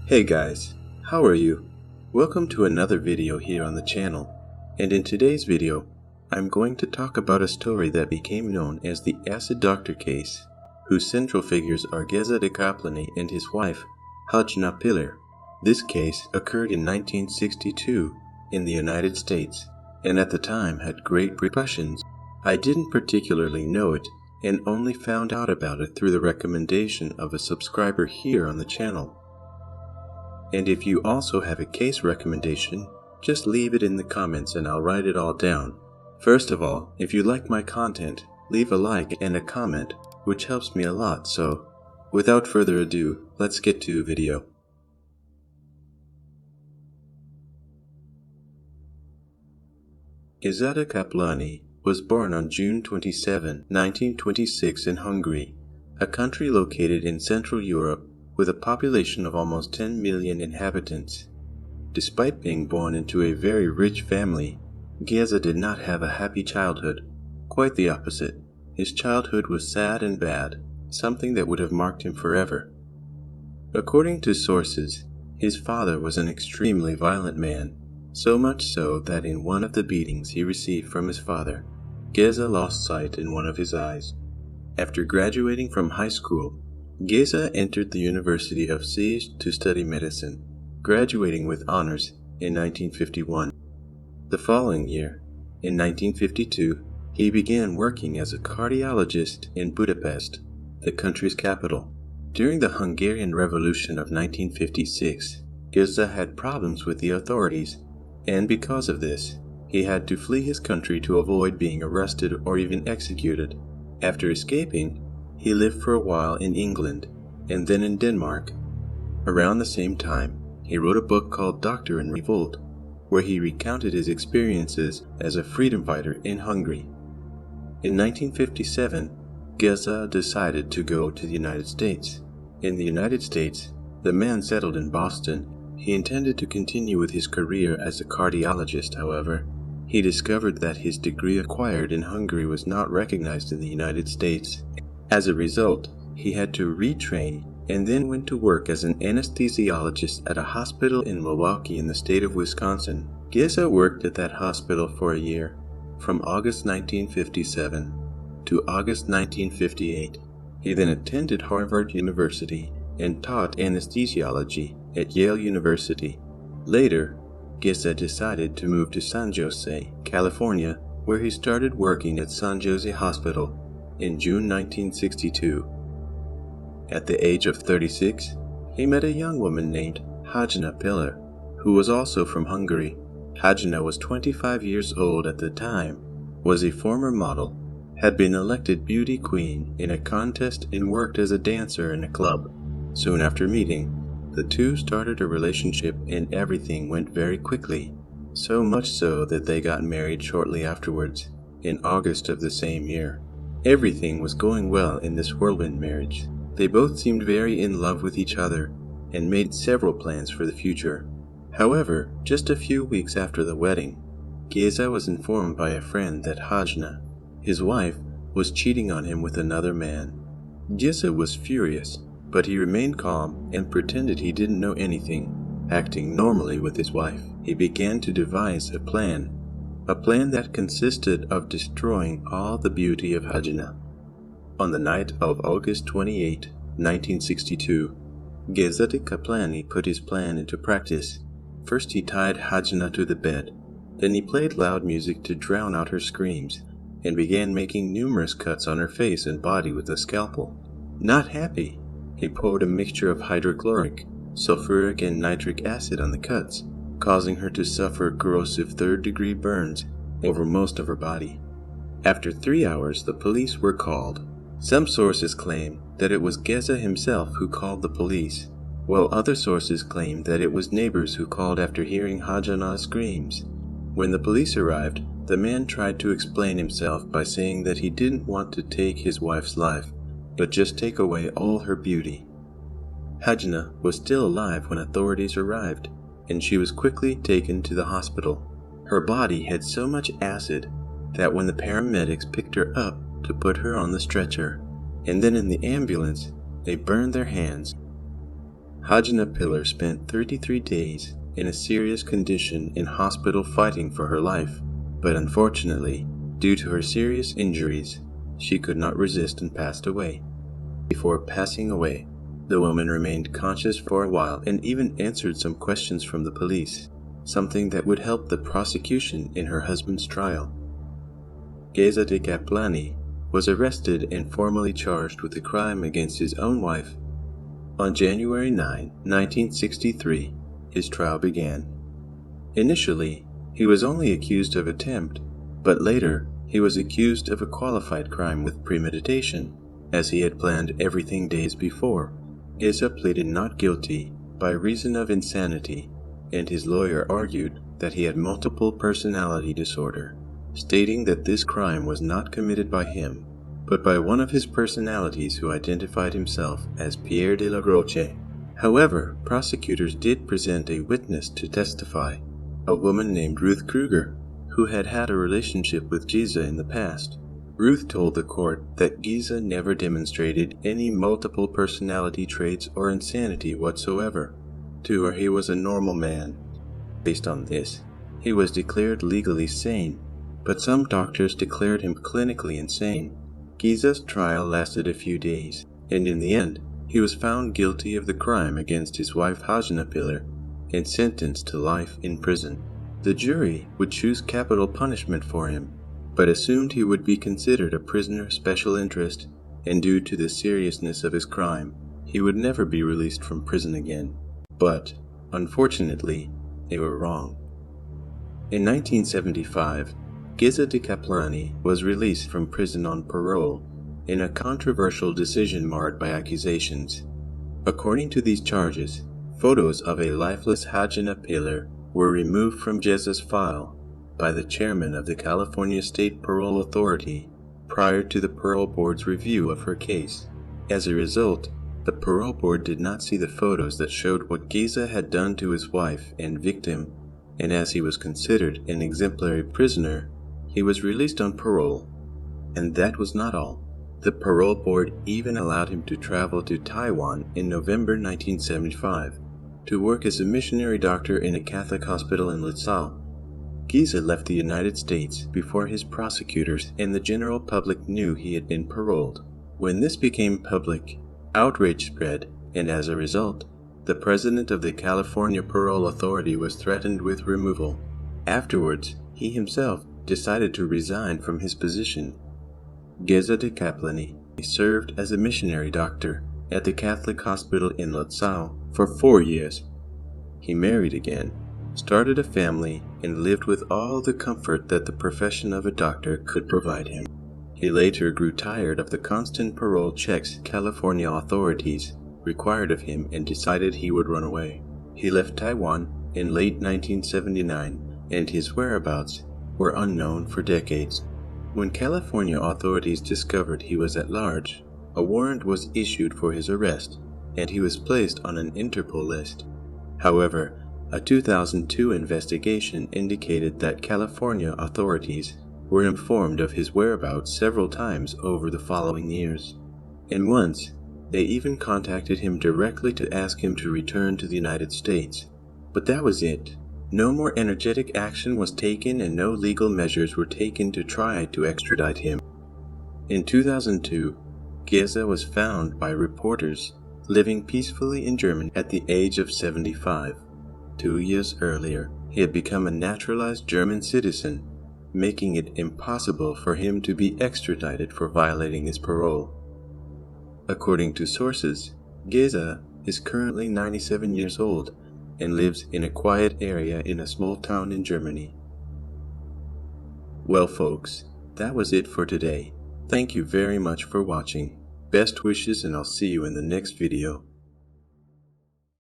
Hey guys, how are you? Welcome to another video here on the channel, and in today's video, I'm going to talk about a story that became known as the Acid Doctor case, whose central figures are Geza de Kaplany and his wife, Hajna Piller. This case occurred in 1962 in the United States, and at the time had great repercussions. I didn't particularly know it, and only found out about it through the recommendation of a subscriber here on the channel. And if you also have a case recommendation, just leave it in the comments and I'll write it all down. First of all, if you like my content, leave a like and a comment, which helps me a lot, so without further ado, let's get to the video. Geza de Kaplany was born on June 27, 1926 in Hungary, a country located in Central Europe with a population of almost 10 million inhabitants. Despite being born into a very rich family, Geza did not have a happy childhood. Quite the opposite. His childhood was sad and bad, something that would have marked him forever. According to sources, his father was an extremely violent man, so much so that in one of the beatings he received from his father, Geza lost sight in one of his eyes. After graduating from high school, Geza entered the University of Szeged to study medicine, graduating with honors in 1951. The following year, in 1952, he began working as a cardiologist in Budapest, the country's capital. During the Hungarian Revolution of 1956, Geza had problems with the authorities, and because of this, he had to flee his country to avoid being arrested or even executed. After escaping, he lived for a while in England, and then in Denmark. Around the same time, he wrote a book called Doctor in Revolt, where he recounted his experiences as a freedom fighter in Hungary. In 1957, Geza decided to go to the United States. In the United States, the man settled in Boston. He intended to continue with his career as a cardiologist, however. He discovered that his degree acquired in Hungary was not recognized in the United States. As a result, he had to retrain and then went to work as an anesthesiologist at a hospital in Milwaukee in the state of Wisconsin. Geza worked at that hospital for a year, from August 1957 to August 1958. He then attended Harvard University and taught anesthesiology at Yale University. Later, Geza decided to move to San Jose, California, where he started working at San Jose Hospital in June 1962. At the age of 36, he met a young woman named Hajna Piller, who was also from Hungary. Hajna was 25 years old at the time, was a former model, had been elected beauty queen in a contest and worked as a dancer in a club. Soon after meeting, the two started a relationship and everything went very quickly, so much so that they got married shortly afterwards, in August of the same year. Everything was going well in this whirlwind marriage. They both seemed very in love with each other and made several plans for the future. However, just a few weeks after the wedding, Geza was informed by a friend that Hajna, his wife, was cheating on him with another man. Geza was furious, but he remained calm and pretended he didn't know anything, acting normally with his wife. He began to devise a plan that consisted of destroying all the beauty of Hajna. On the night of August 28, 1962, Geza de Kaplany put his plan into practice. First he tied Hajna to the bed, then he played loud music to drown out her screams, and began making numerous cuts on her face and body with a scalpel. Not happy, he poured a mixture of hydrochloric, sulfuric and nitric acid on the cuts, causing her to suffer corrosive third-degree burns over most of her body. After 3 hours, the police were called. Some sources claim that it was Geza himself who called the police, while other sources claim that it was neighbors who called after hearing Hajna's screams. When the police arrived, the man tried to explain himself by saying that he didn't want to take his wife's life, but just take away all her beauty. Hajna was still alive when authorities arrived, and she was quickly taken to the hospital. Her body had so much acid that when the paramedics picked her up to put her on the stretcher, and then in the ambulance, they burned their hands. Kaplany spent 33 days in a serious condition in hospital fighting for her life, but unfortunately, due to her serious injuries, she could not resist and passed away. Before passing away, the woman remained conscious for a while and even answered some questions from the police, something that would help the prosecution in her husband's trial. Geza de Kaplany was arrested and formally charged with a crime against his own wife. On January 9, 1963, his trial began. Initially, he was only accused of attempt, but later he was accused of a qualified crime with premeditation, as he had planned everything days before. Geza pleaded not guilty by reason of insanity, and his lawyer argued that he had multiple personality disorder, stating that this crime was not committed by him, but by one of his personalities who identified himself as Pierre de la Roche. However, prosecutors did present a witness to testify, a woman named Ruth Kruger, who had had a relationship with Geza in the past. Ruth told the court that Geza never demonstrated any multiple personality traits or insanity whatsoever. To her, he was a normal man. Based on this, he was declared legally sane, but some doctors declared him clinically insane. Geza's trial lasted a few days, and in the end, he was found guilty of the crime against his wife Kaplany and sentenced to life in prison. The jury would choose capital punishment for him, but assumed he would be considered a prisoner of special interest, and due to the seriousness of his crime, he would never be released from prison again. But, unfortunately, they were wrong. In 1975, Geza de Kaplany was released from prison on parole in a controversial decision marred by accusations. According to these charges, photos of a lifeless Kaplany were removed from Geza's file by the chairman of the California State Parole Authority prior to the parole board's review of her case. As a result, the parole board did not see the photos that showed what Geza had done to his wife and victim, and as he was considered an exemplary prisoner, he was released on parole. And that was not all. The parole board even allowed him to travel to Taiwan in November 1975 to work as a missionary doctor in a Catholic hospital in Litsao. Geza left the United States before his prosecutors and the general public knew he had been paroled. When this became public, outrage spread, and as a result, the president of the California Parole Authority was threatened with removal. Afterwards, he himself decided to resign from his position. Geza de Kaplany served as a missionary doctor at the Catholic hospital in Litsao for 4 years. He married again, started a family, and lived with all the comfort that the profession of a doctor could provide him. He later grew tired of the constant parole checks California authorities required of him and decided he would run away. He left Taiwan in late 1979, and his whereabouts were unknown for decades. When California authorities discovered he was at large, a warrant was issued for his arrest, and he was placed on an Interpol list. However, a 2002 investigation indicated that California authorities were informed of his whereabouts several times over the following years, and once they even contacted him directly to ask him to return to the United States. But that was it. No more energetic action was taken and no legal measures were taken to try to extradite him. In 2002, Geza was found by reporters living peacefully in Germany at the age of 75. 2 years earlier, he had become a naturalized German citizen, making it impossible for him to be extradited for violating his parole. According to sources, Geza is currently 97 years old and lives in a quiet area in a small town in Germany. Well folks, that was it for today. Thank you very much for watching. Best wishes, and I'll see you in the next video.